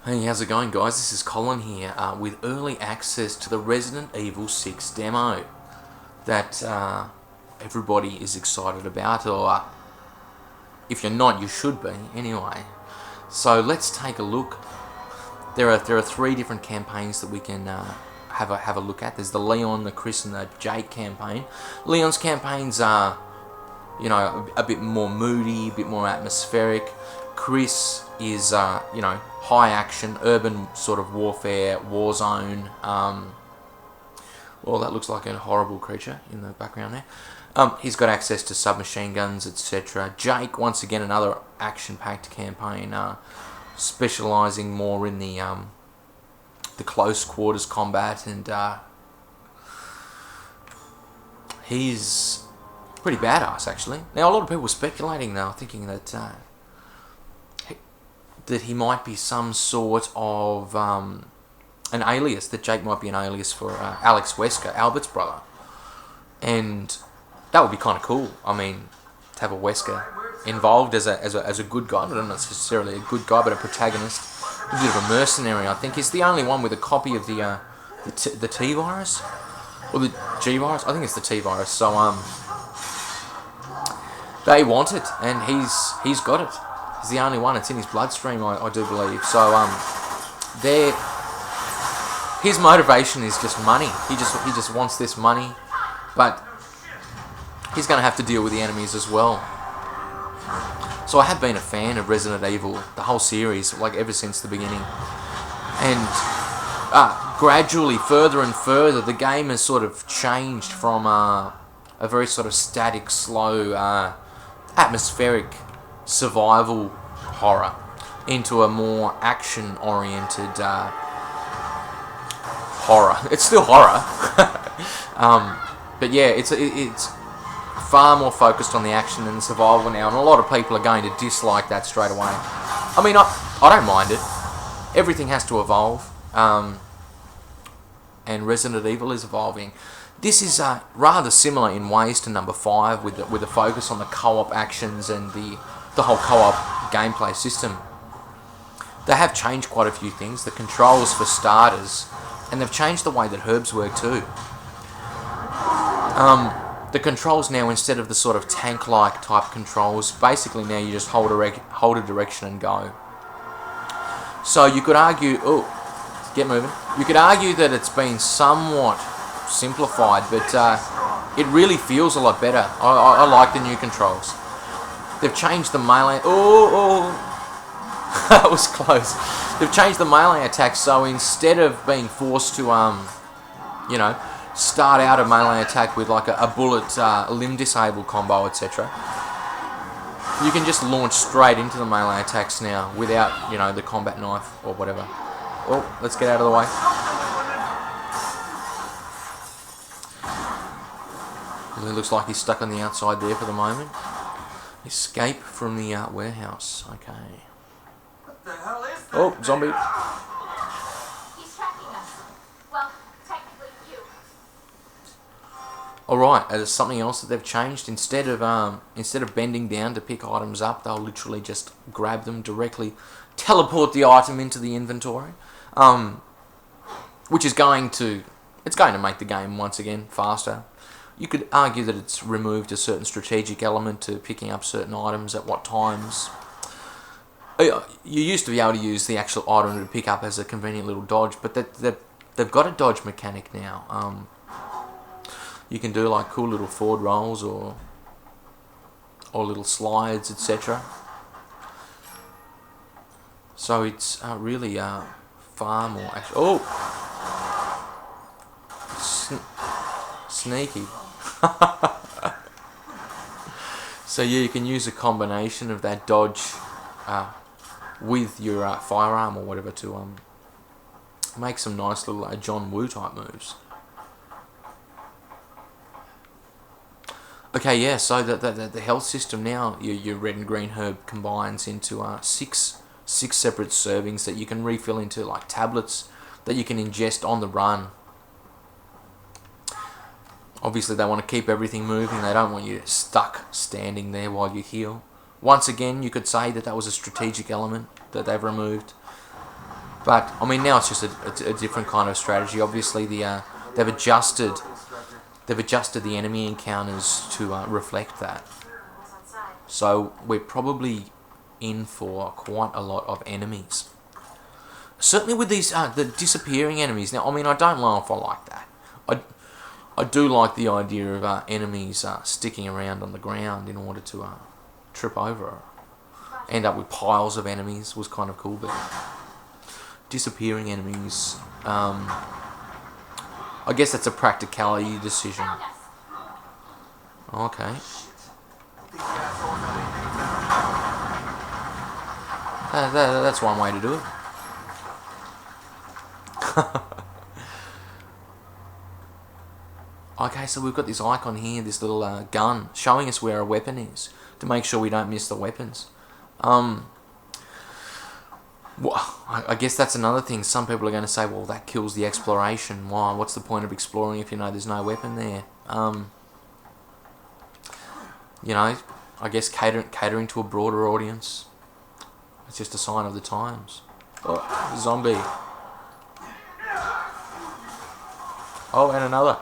Hey, how's it going, guys? This is Colin here with early access to the Resident Evil 6 demo that everybody is excited about, or if you're not, you should be anyway. So let's take a look. There are three different campaigns that we can have a look at. There's the Leon, the Chris, and the Jake campaign. Leon's campaigns are, a bit more moody, a bit more atmospheric. Chris is, high action, urban sort of warfare, war zone. Well, that looks like a horrible creature in the background there. He's got access to submachine guns, etc. Jake, once again, another action-packed campaign, specialising more in the close quarters combat, and he's pretty badass, actually. Now, a lot of people were speculating now, thinking that he might be some sort of an alias, that Jake might be an alias for Alex Wesker, Albert's brother. And that would be kind of cool. I mean, to have a Wesker involved as a good guy, not necessarily a good guy, but a protagonist, a bit of a mercenary. I think he's the only one with a copy of the T virus, or the G virus. I think it's the T virus. So they want it, and he's got it. He's the only one. It's in his bloodstream, I do believe. So his motivation is just money. He just wants this money, but he's going to have to deal with the enemies as well. So I have been a fan of Resident Evil, the whole series, like ever since the beginning, and gradually, further and further, the game has sort of changed from a very sort of static, slow, atmospheric survival horror into a more action-oriented horror. It's still horror, but yeah, it's far more focused on the action and the survival now, and a lot of people are going to dislike that straight away. I mean, I don't mind it. Everything has to evolve, and Resident Evil is evolving. This is rather similar in ways to number 5, with a focus on the co-op actions and the whole co-op gameplay system. They have changed quite a few things. The controls, for starters, and they've changed the way that herbs work too. The controls now, instead of the sort of tank-like type controls, basically now you just hold a direction and go. So you could argue, get moving. You could argue that it's been somewhat simplified, but it really feels a lot better. I like the new controls. They've changed the melee. That was close. They've changed the melee attack, so instead of being forced to, start out a melee attack with like a bullet, limb disable combo, etc., you can just launch straight into the melee attacks now without, the combat knife or whatever. Oh, let's get out of the way. It looks like he's stuck on the outside there for the moment. Escape from the warehouse. Okay. What the hell is that? Oh, zombie. He's tracking us. Well, technically you. Alright, there's something else that they've changed. Instead of bending down to pick items up, they'll literally just grab them directly, teleport the item into the inventory, which is going to make the game once again faster. You could argue that it's removed a certain strategic element to picking up certain items at what times. You used to be able to use the actual item to pick up as a convenient little dodge, but they've got a dodge mechanic now. You can do like cool little forward rolls or little slides, etc. So it's really far more action. Sneaky. So yeah, you can use a combination of that dodge with your firearm or whatever to make some nice little John Woo type moves. Okay, yeah, so the health system now, your red and green herb combines into six separate servings that you can refill into like tablets that you can ingest on the run. Obviously, they want to keep everything moving. They don't want you stuck standing there while you heal. Once again, you could say that was a strategic element that they've removed. But I mean, now it's just a different kind of strategy. Obviously, they've adjusted the enemy encounters to reflect that. So we're probably in for quite a lot of enemies. Certainly with these the disappearing enemies. Now, I mean, I don't know if I like that. I do like the idea of enemies sticking around on the ground in order to trip over. End up with piles of enemies was kind of cool, but disappearing enemies, I guess that's a practicality decision. Okay. That's one way to do it. Okay, so we've got this icon here, this little gun, showing us where a weapon is, to make sure we don't miss the weapons. Well, I guess that's another thing. Some people are going to say, well, that kills the exploration. Why? What's the point of exploring if you know there's no weapon there? You know, I guess catering to a broader audience. It's just a sign of the times. Oh, zombie. Oh, and another.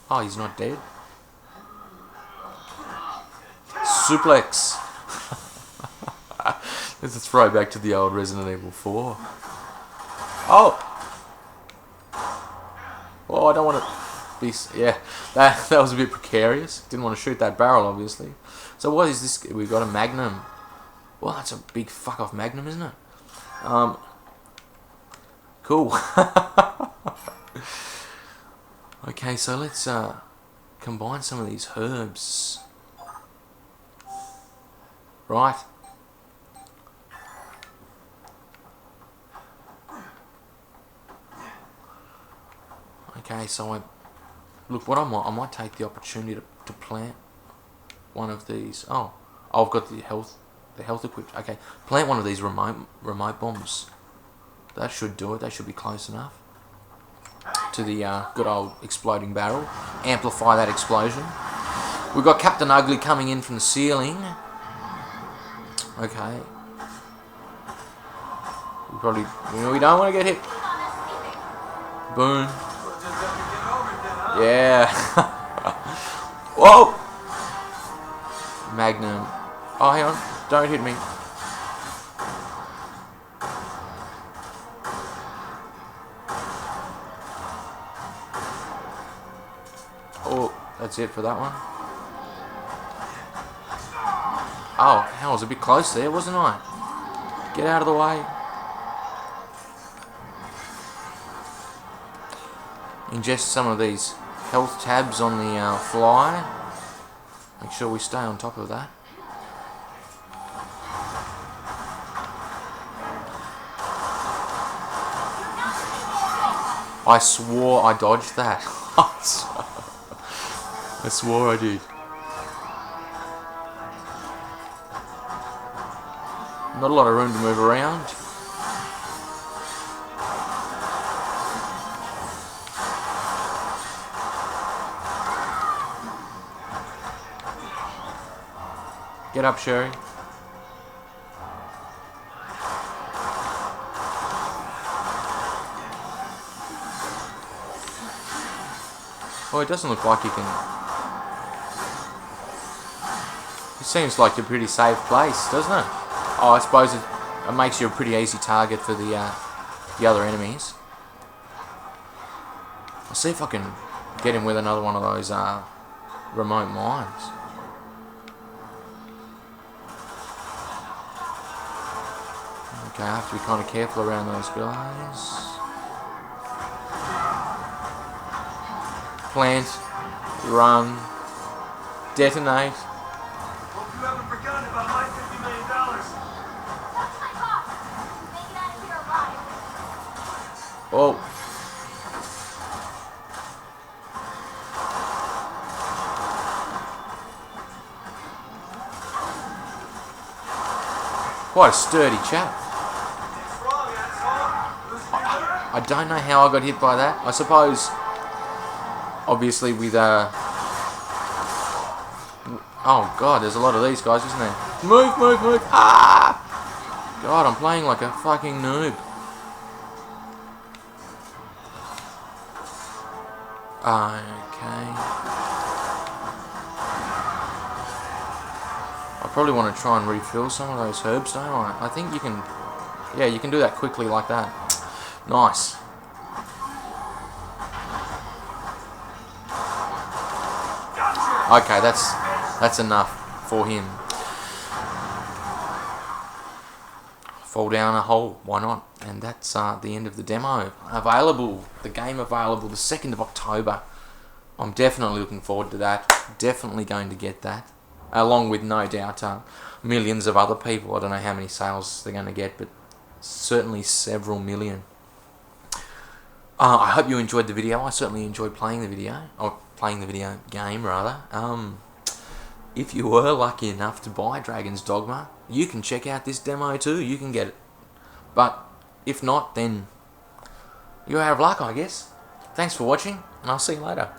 Oh, he's not dead. Suplex. It's a throwback to the old Resident Evil 4. Oh! Oh, I don't want to be... Yeah, that was a bit precarious. Didn't want to shoot that barrel, obviously. So what is this? We've got a Magnum. Well, that's a big fuck-off Magnum, isn't it? Cool. Okay, so let's combine some of these herbs. Right. Okay, so look, what I might take the opportunity to plant one of these. Oh, I've got the health equipped. Okay, plant one of these remote bombs. That should do it. They should be close enough to the good old exploding barrel. Amplify that explosion. We've got Captain Ugly coming in from the ceiling. Okay. We don't want to get hit. Boom. Yeah. Whoa. Magnum. Oh, hang on. Don't hit me. Oh, that's it for that one. Oh, I was a bit close there, wasn't I? Get out of the way. Ingest some of these health tabs on the fly. Make sure we stay on top of that. I swore I dodged that. I swore I did. Not a lot of room to move around. Get up, Sherry. Oh, it doesn't look like you can... It seems like a pretty safe place, doesn't it? Oh, I suppose it makes you a pretty easy target for the other enemies. I'll see if I can get him with another one of those remote mines. Okay, I have to be kind of careful around those guys. Plant, run, detonate. Hope you haven't forgotten about my $50 million. That's my boss. Make it out of here alive. Oh. Quite a sturdy chap. What's wrong, asshole? Losing your nerve? I don't know how I got hit by that. I suppose, obviously, with Oh god, there's a lot of these guys, isn't there? Move, move, move! Ah! God, I'm playing like a fucking noob. Okay. I probably want to try and refill some of those herbs, don't I? I think you can... Yeah, you can do that quickly like that. Nice. Okay, that's enough for him. Fall down a hole, why not? And that's the end of the demo. Available, the game available the 2nd of October. I'm definitely looking forward to that. Definitely going to get that. Along with, no doubt, millions of other people. I don't know how many sales they're going to get, but certainly several million. I hope you enjoyed the video. I certainly enjoyed playing the video. Or playing the video game, rather. If you were lucky enough to buy Dragon's Dogma, you can check out this demo too. You can get it. But if not, then you're out of luck, I guess. Thanks for watching, and I'll see you later.